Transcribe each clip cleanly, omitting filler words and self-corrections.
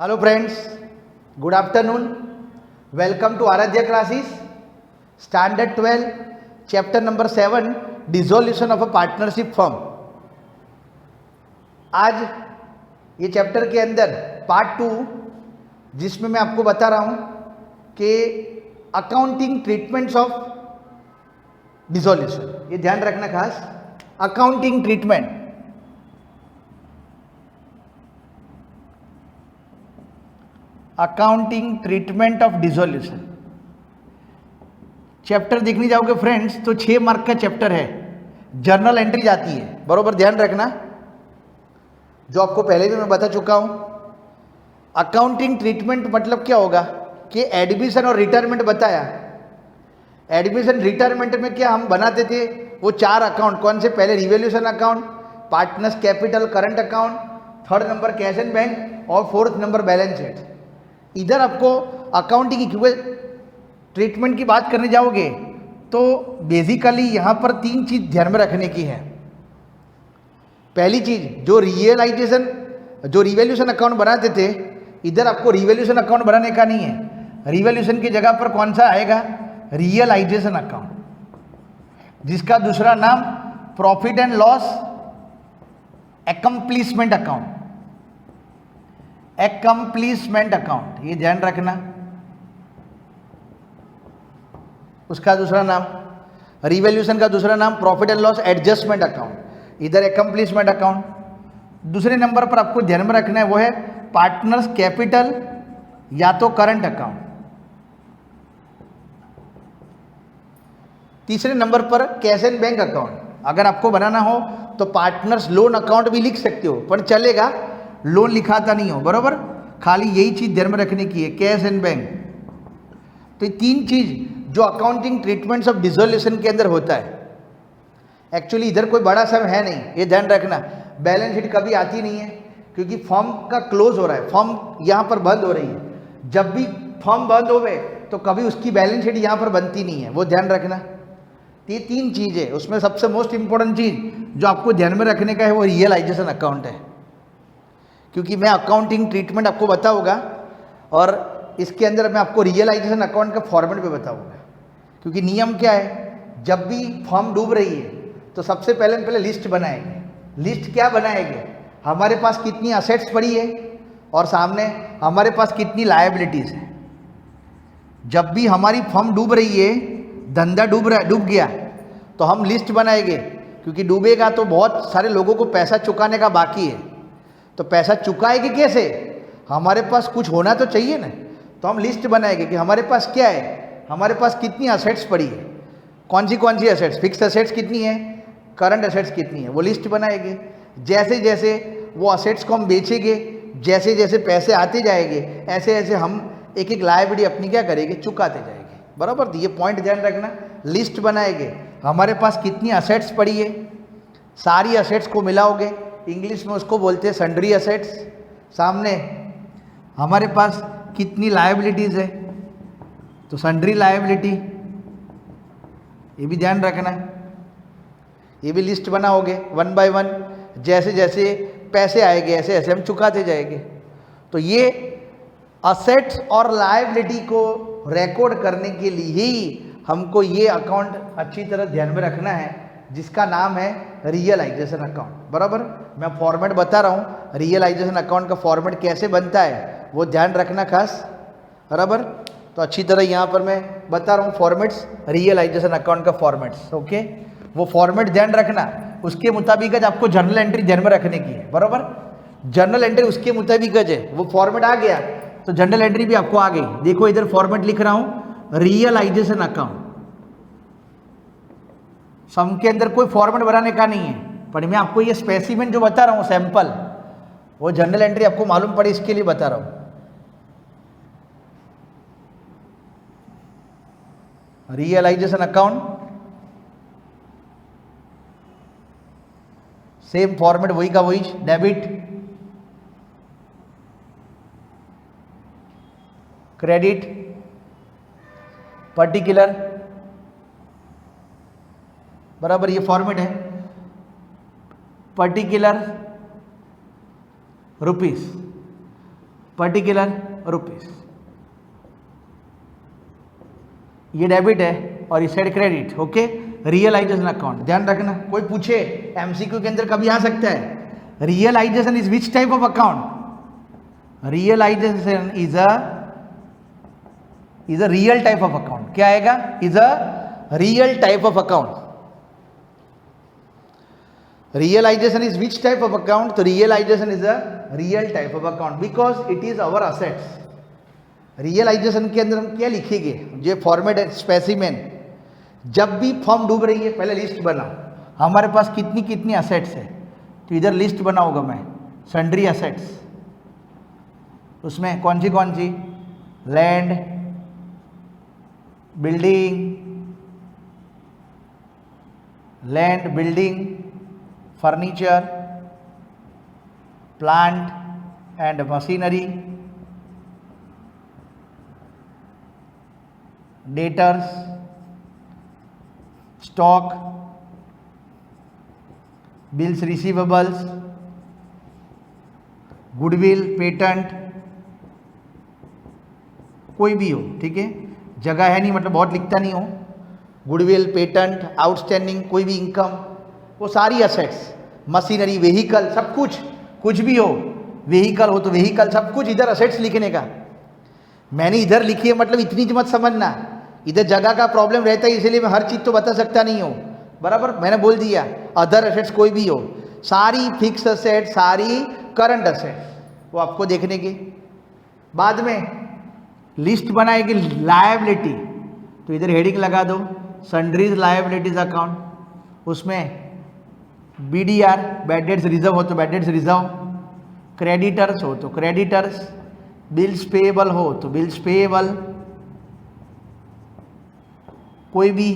Hello friends, good afternoon. Welcome to Aradhya classes, Standard 12, Chapter number 7, Dissolution of a Partnership Firm. आज ये chapter के अंदर part 2 जिसमें मैं आपको बता रहा हूँ कि अकाउंटिंग ट्रीटमेंट्स ऑफ डिसोल्यूशन, ये ध्यान रखना खास, accounting treatment. Accounting treatment of dissolution chapter देखने जाओगे फ्रेंड्स तो 6 मार्क का चैप्टर है, जर्नल एंट्री जाती है, बरोबर ध्यान रखना, जो आपको पहले भी मैं बता चुका हूं। अकाउंटिंग ट्रीटमेंट मतलब क्या होगा कि एडमिशन और रिटायरमेंट बताया। एडमिशन रिटायरमेंट में क्या हम बनाते थे, वो 4 अकाउंट, कौन से, पहले revaluation account, partners capital current account, 3rd number cash and bank और 4th नंबर बैलेंस शीट। इधर आपको अकाउंटिंग इक्विवल ट्रीटमेंट की बात करने जाओगे तो बेसिकली यहाँ पर 3 चीज़ ध्यान में रखने की है। पहली चीज़, जो रिवैल्यूएशन अकाउंट बनाते थे, इधर आपको रिवैल्यूएशन अकाउंट बनाने का नहीं है। रिवैल्यूएशन की जगह पर कौन सा आएगा, रियलाइजेशन अकाउंट, जिसका दूसरा नाम profit and loss accomplishment account, accomplishment account, ये ध्यान रखना। उसका दूसरा नाम, रिवैल्यूएशन का दूसरा नाम profit and loss adjustment account, इधर एकम्प्लिशमेंट अकाउंट। दूसरे नंबर पर आपको ध्यान में रखना है वो है पार्टनर्स कैपिटल या तो करंट अकाउंट। तीसरे नंबर पर कैश एंड बैंक अकाउंट। अगर आपको बनाना हो तो पार्टनर्स लोन अकाउंट भी लिख सकते हो, पर चलेगा, लोन लिखाता नहीं हो, बरोबर, खाली यही चीज ध्यान में रखने की है, कैश एंड बैंक। तो ये 3 चीज जो अकाउंटिंग ट्रीटमेंट्स ऑफ डिसोल्यूशन के अंदर होता है। एक्चुअली इधर कोई बड़ा सम है नहीं, ये ध्यान रखना। बैलेंस शीट कभी आती नहीं है क्योंकि फॉर्म का क्लोज हो रहा है, फॉर्म यहाँ पर बंद हो रही है। जब भी फॉर्म बंद हो गए तो कभी उसकी बैलेंस शीट यहाँ पर बनती नहीं है, वो ध्यान रखना। ये 3 चीज़ है, उसमें सबसे मोस्ट इंपॉर्टेंट चीज़ जो आपको ध्यान में रखने का है वो रियलाइजेशन अकाउंट है, क्योंकि मैं अकाउंटिंग ट्रीटमेंट आपको बताऊंगा और इसके अंदर मैं आपको रियलाइजेशन अकाउंट का फॉर्मेट भी बताऊंगा। क्योंकि नियम क्या है, जब भी फॉर्म डूब रही है तो सबसे पहले लिस्ट बनाएंगे। लिस्ट क्या बनाएंगे, हमारे पास कितनी असेट्स पड़ी है और सामने हमारे पास कितनी लायबिलिटीज़ है। जब भी हमारी फॉर्म डूब रही है, धंधा डूब गया, तो हम लिस्ट बनाएंगे, क्योंकि डूबेगा तो बहुत सारे लोगों को पैसा चुकाने का बाकी है। तो पैसा चुकाएंगे कैसे, हमारे पास कुछ होना तो चाहिए ना। तो हम लिस्ट बनाएंगे कि हमारे पास क्या है, हमारे पास कितनी असेट्स पड़ी है, कौन सी असेट्स, फिक्स असेट्स कितनी है, करंट असेट्स कितनी है, वो लिस्ट बनाएंगे। जैसे जैसे वो असेट्स को हम बेचेंगे, जैसे जैसे पैसे आते जाएंगे, ऐसे ऐसे हम एक एक लायबिलिटी अपनी क्या करेंगे, चुकाते जाएंगे, बराबर। तो ये पॉइंट ध्यान रखना, लिस्ट बनाएंगे, हमारे पास कितनी असेट्स पड़ी है, सारी असेट्स को मिलाओगे, इंग्लिश में उसको बोलते हैं सन्ड्री असेट्स। सामने हमारे पास कितनी लायबिलिटीज़ है, तो सन्ड्री लायबिलिटी, ये भी ध्यान रखना, ये भी लिस्ट बनाओगे 1 by 1। जैसे जैसे पैसे आएंगे ऐसे ऐसे हम चुकाते जाएंगे। तो ये असेट्स और लायबिलिटी को रिकॉर्ड करने के लिए ही हमको ये अकाउंट अच्छी तरह ध्यान में रखना है, जिसका नाम है रियलाइजेशन अकाउंट, बराबर। मैं फॉर्मेट बता रहा हूँ, रियलाइजेशन अकाउंट का फॉर्मेट कैसे बनता है वो ध्यान रखना खास, बराबर। तो अच्छी तरह यहाँ पर मैं बता रहा हूँ फॉर्मेट्स, रियलाइजेशन अकाउंट का फॉर्मेट्स, ओके। वो फॉर्मेट ध्यान रखना, उसके मुताबिक आपको जर्नल एंट्री ध्यान में रखने की है, बराबर। जर्नल एंट्री उसके मुताबिक है, वो फॉर्मेट आ गया तो जर्नल एंट्री भी आपको आ गई। देखो इधर फॉर्मेट लिख रहा हूँ, रियलाइजेशन अकाउंट। सम के अंदर कोई फॉर्मेट बनाने का नहीं है, पर मैं आपको ये स्पेसिमेन जो बता रहा हूँ, सैंपल, वो जर्नल एंट्री आपको मालूम पड़े इसके लिए बता रहा हूँ। रियलाइजेशन अकाउंट, सेम फॉर्मेट वही का वही, डेबिट, क्रेडिट, पर्टिकुलर, बराबर, ये फॉर्मेट है। पर्टिकुलर रुपीस, पर्टिकुलर रुपीस, ये डेबिट है और इस side credit. Okay, realisation account ध्यान रखना, कोई पूछे एमसीक्यू के अंदर कभी आ सकता है, realization is which type of account? Realization is a real type of account. क्या आएगा? Is a real type of account. Realization is which type of account? तो realization is a real type of account because it is our assets. Realization के अंदर हम क्या लिखेंगे? ये format है स्पेसिमेन। जब भी फर्म डूब रही है पहले लिस्ट बनाओ, हमारे पास कितनी कितनी असेट्स है, तो इधर लिस्ट बनाऊंगा मैं, सन्ड्री असेट्स। उसमें कौन सी land, building, furniture, plant and machinery, debtors, stock, bills receivables, goodwill, patent, कोई भी हो, ठीक है, जगह है नहीं मतलब बहुत लिखता नहीं हो, गुडविल, पेटेंट, आउटस्टैंडिंग, कोई भी इनकम, वो सारी असेट्स, मशीनरी, व्हीकल, सब कुछ भी हो, व्हीकल हो तो व्हीकल, सब कुछ इधर असेट्स लिखने का। मैंने इधर लिखी है मतलब इतनी मत समझना, इधर जगह का प्रॉब्लम रहता है इसलिए मैं हर चीज़ तो बता सकता नहीं हूँ, बराबर। मैंने बोल दिया अदर असेट्स कोई भी हो, सारी फिक्स असेट, सारी करंट असेट, वो आपको देखने के बाद में लिस्ट बनाएगी। लायबिलिटी, तो इधर हेडिंग लगा दो सन्ड्रीज लायबिलिटीज अकाउंट, उसमें BDR बैड डेट्स रिजर्व हो तो बैड डेट्स रिजर्व, क्रेडिटर्स हो तो क्रेडिटर्स, बिल्स पेएबल हो तो बिल्स पेएबल, कोई भी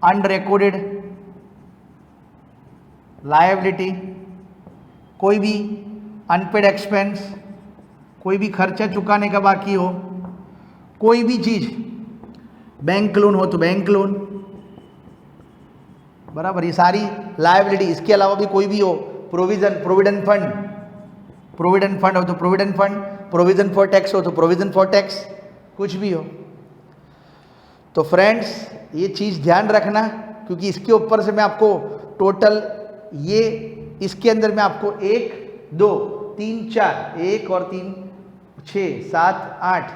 अनरिकॉर्डेड लायबिलिटी, कोई भी अनपेड एक्सपेंस, कोई भी खर्चा चुकाने का बाकी हो, कोई भी चीज़, बैंक लोन हो तो बैंक लोन, बराबर, ये सारी लायबिलिटी। इसके अलावा भी कोई भी हो, प्रोविजन, प्रोविडेंट फंड हो तो provident fund, provision for tax हो तो प्रोविजन फॉर टैक्स, कुछ भी हो। तो फ्रेंड्स ये चीज़ ध्यान रखना, क्योंकि इसके ऊपर से मैं आपको टोटल ये इसके अंदर मैं आपको 1 2 3 4 1 और 3 6 7 8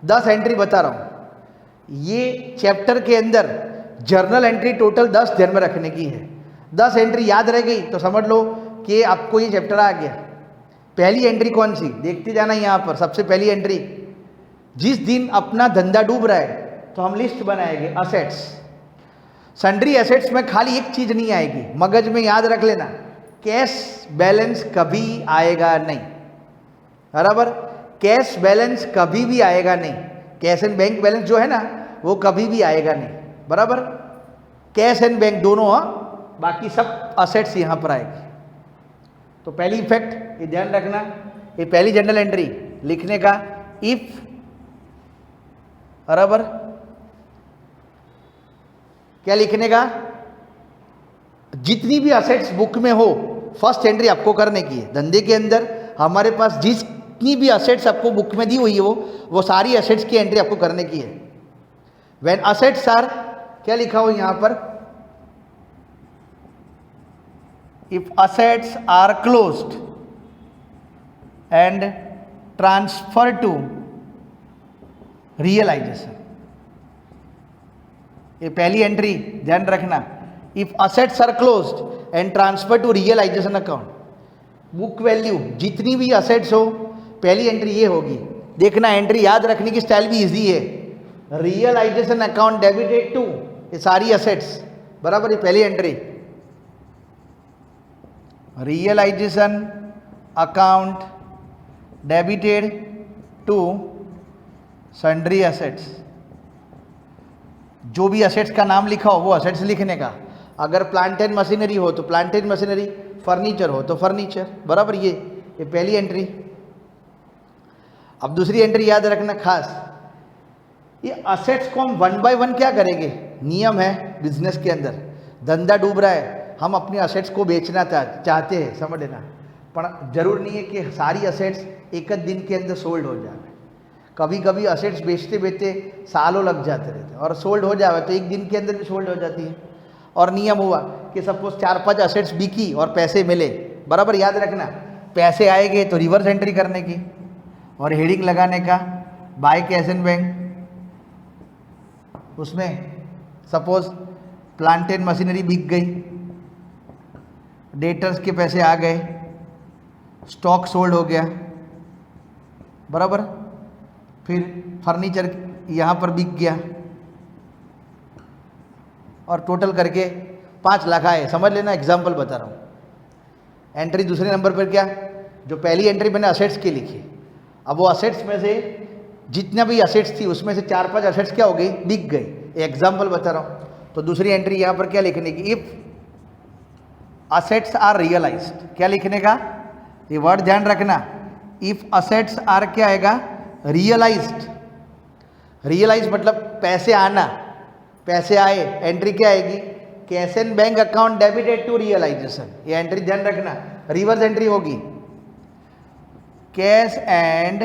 10 एंट्री बता रहा हूँ। ये चैप्टर के अंदर जर्नल एंट्री टोटल 10 ध्यान में रखने की है। 10 एंट्री याद रह गई तो समझ लो कि आपको ये चैप्टर आ गया। पहली एंट्री कौन सी देखते जाना यहाँ पर। सबसे पहली एंट्री, जिस दिन अपना धंधा डूब रहा है तो हम लिस्ट बनाएंगे असेट्स। सन्ड्री एसेट्स में खाली एक चीज नहीं आएगी, मगज में याद रख लेना, कैश बैलेंस कभी आएगा नहीं, बराबर। कैश बैलेंस कभी भी आएगा नहीं, कैश एंड बैंक बैलेंस जो है ना वो कभी भी आएगा नहीं, बराबर। कैश एंड बैंक दोनों, बाकी सब असेट्स यहां पर आएगी। तो पहली इफेक्ट ये ध्यान रखना, ये पहली जनरल एंट्री लिखने का, इफ, बराबर, क्या लिखने का, जितनी भी असेट्स बुक में हो फर्स्ट एंट्री आपको करने की है। धंधे के अंदर हमारे पास जितनी भी असेट्स आपको बुक में दी हुई है वो सारी असेट्स की एंट्री आपको करने की है। व्हेन असेट्स आर, क्या लिखा हो यहां पर, if assets are closed and transfer to realisation, ये पहली एंट्री ध्यान रखना। If assets are closed and transfer to realisation account, book value जितनी भी असेट्स हो पहली एंट्री ये होगी। देखना एंट्री याद रखने की स्टाइल भी इजी है। रियलाइजेशन अकाउंट डेबिटेड टू, ये सारी असेट्स, बराबर, ये पहली entry. Realisation account debited to sundry assets, जो भी असेट्स का नाम लिखा हो वो असेट्स लिखने का। अगर प्लांट एंड मशीनरी हो तो प्लांट एंड मशीनरी, फर्नीचर हो तो फर्नीचर, बराबर। ये पहली एंट्री। अब दूसरी एंट्री याद रखना खास, ये असेट्स को हम 1 बाय 1 क्या करेंगे, नियम है बिजनेस के अंदर, धंधा डूब रहा है, हम अपने असेट्स को बेचना चाहते हैं, समझ लेना। पर जरूर नहीं है कि सारी असेट्स एक दिन के अंदर सोल्ड हो जाए। कभी कभी असेट्स बेचते बेचते सालों लग जाते रहते और सोल्ड हो जाए तो एक दिन के अंदर भी सोल्ड हो जाती है। और नियम हुआ कि सपोज 4-5 असेट्स बिकी और पैसे मिले, बराबर याद रखना पैसे आएंगे तो रिवर्स एंट्री करने की और हेडिंग लगाने का बाय कैश एंड बैंक। उसमें सपोज प्लांट एंड मशीनरी बिक गई, डेटर्स के पैसे आ गए, स्टॉक सोल्ड हो गया, बराबर। फिर फर्नीचर यहाँ पर बिक गया और टोटल करके 5 लाख आए, समझ लेना एग्जाम्पल बता रहा हूँ। एंट्री दूसरे नंबर पर क्या, जो पहली एंट्री मैंने असेट्स की लिखी, अब वो असेट्स में से जितना भी असेट्स थी उसमें से 4-5 असेट्स क्या हो गई, बिक गई, एग्जाम्पल बता रहा हूँ। तो दूसरी एंट्री यहाँ पर क्या लिखने की, इफ असेट्स आर रियलाइज्ड, क्या लिखने का, ये वर्ड ध्यान रखना, इफ असेट्स आर क्या आएगा, रियलाइज्ड। रियलाइज मतलब पैसे आना, पैसे आए, एंट्री क्या आएगी, cash and bank account debited to realisation, ये एंट्री ध्यान रखना, रिवर्स एंट्री होगी, cash and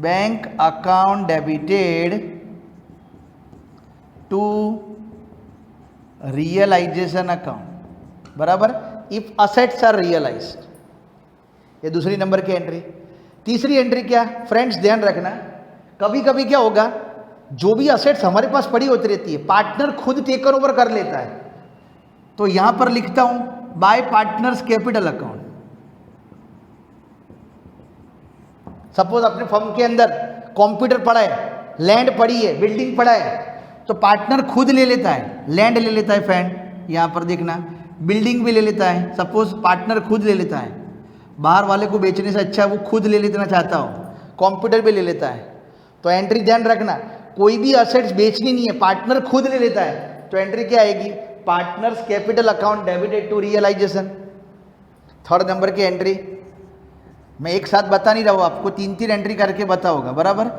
bank account debited to realisation account, बराबर, इफ असेट्स आर रियलाइज्ड, ये दूसरी नंबर की एंट्री। तीसरी एंट्री क्या, फ्रेंड्स ध्यान रखना, कभी कभी क्या होगा, जो भी असेट्स हमारे पास पड़ी होती रहती है पार्टनर खुद टेकन ओवर कर लेता है। तो यहां पर लिखता हूं bye partners capital account. Suppose अपने फर्म के अंदर कंप्यूटर पड़ा है, लैंड पड़ी है, बिल्डिंग पड़ा है, तो पार्टनर खुद ले लेता है, लैंड ले लेता है फ्रेंड, यहां पर देखना बिल्डिंग भी ले लेता है, सपोज पार्टनर खुद ले लेता है, बाहर वाले को बेचने से अच्छा वो खुद ले लेना चाहता हो, कंप्यूटर भी ले लेता है। तो एंट्री ध्यान रखना, कोई भी असेट्स बेचनी नहीं है, पार्टनर खुद ले लेता है, तो एंट्री क्या आएगी, partners capital account debited to realisation. Third number की एंट्री मैं एक साथ बता नहीं रहा हूं, आपको 3-3 एंट्री करके बताऊंगा, बराबर।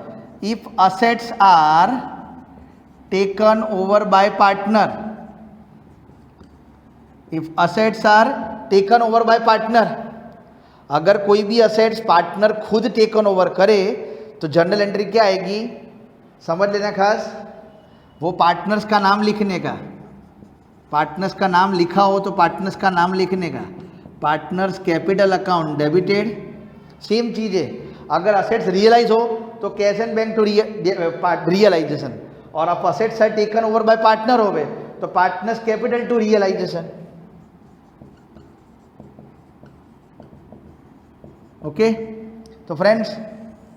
If assets are taken over by partner, if assets are taken over by partner, अगर कोई भी असेट्स पार्टनर खुद टेकन ओवर करे तो जर्नल एंट्री क्या आएगी, समझ लेना खास, वो पार्टनर्स का नाम लिखने का, पार्टनर्स का नाम लिखा हो तो पार्टनर्स का नाम लिखने का, partners capital account debited. Same चीज है, अगर असेट्स रियलाइज हो तो cash and bank to realisation, और अब assets are taken over by partner हो गए तो partners capital to realisation. Okay तो फ्रेंड्स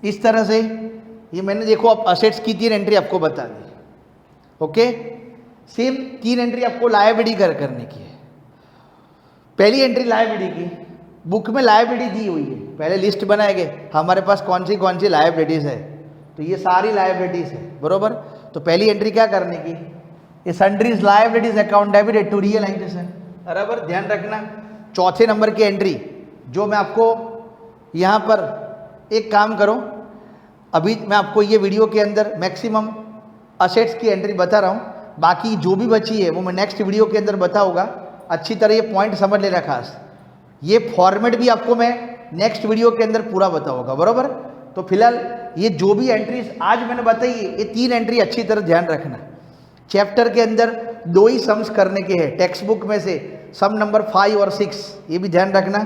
इस तरह से ये मैंने देखो अब असेट्स की 3 एंट्री आपको बता दी। ओके सेम 3 एंट्री आपको लायबिलिटी करने की है। पहली एंट्री लायबिलिटी की, बुक में लायबिलिटी दी हुई है, पहले लिस्ट बनाएंगे हमारे पास कौन सी लायबिलिटीज है, तो ये सारी लायबिलिटीज है, बरोबर। तो पहली एंट्री क्या करने की, ये sundries liabilities account debited to realisation, बराबर ध्यान रखना। चौथे नंबर की एंट्री जो मैं आपको यहाँ पर एक काम करो, अभी मैं आपको ये वीडियो के अंदर मैक्सिमम असेट्स की एंट्री बता रहा हूँ, बाकी जो भी बची है वो मैं नेक्स्ट वीडियो के अंदर बताऊंगा। अच्छी तरह ये पॉइंट समझ लेना खास, ये फॉर्मेट भी आपको मैं नेक्स्ट वीडियो के अंदर पूरा बताऊंगा, बराबर। तो फिलहाल ये जो भी एंट्रीज आज मैंने बताई ये 3 एंट्री अच्छी तरह ध्यान रखना। चैप्टर के अंदर 2 ही सम्स करने के हैं, टेक्स्ट बुक में से सम नंबर 5 और 6, ये भी ध्यान रखना।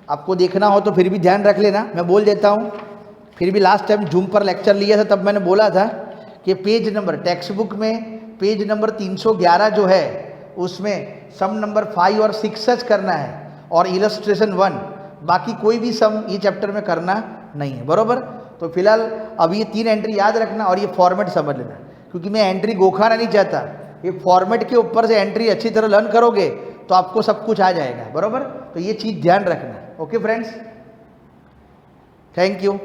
आपको देखना हो तो फिर भी ध्यान रख लेना, मैं बोल देता हूँ। फिर भी लास्ट टाइम जूम पर लेक्चर लिया था तब मैंने बोला था कि पेज नंबर टेक्स्ट बुक में पेज नंबर 311 जो है उसमें सम नंबर 5 और 6 सर्च करना है और इलस्ट्रेशन 1, बाकी कोई भी सम ये चैप्टर में करना नहीं है, बरोबर। तो फिलहाल अब ये 3 एंट्री याद रखना और ये फॉर्मेट समझ लेना, क्योंकि मैं एंट्री गोखाना नहीं चाहता। ये फॉर्मेट के ऊपर से एंट्री अच्छी तरह लर्न करोगे तो आपको सब कुछ आ जाएगा, बरोबर। तो ये चीज़ ध्यान रखना। Okay friends, thank you.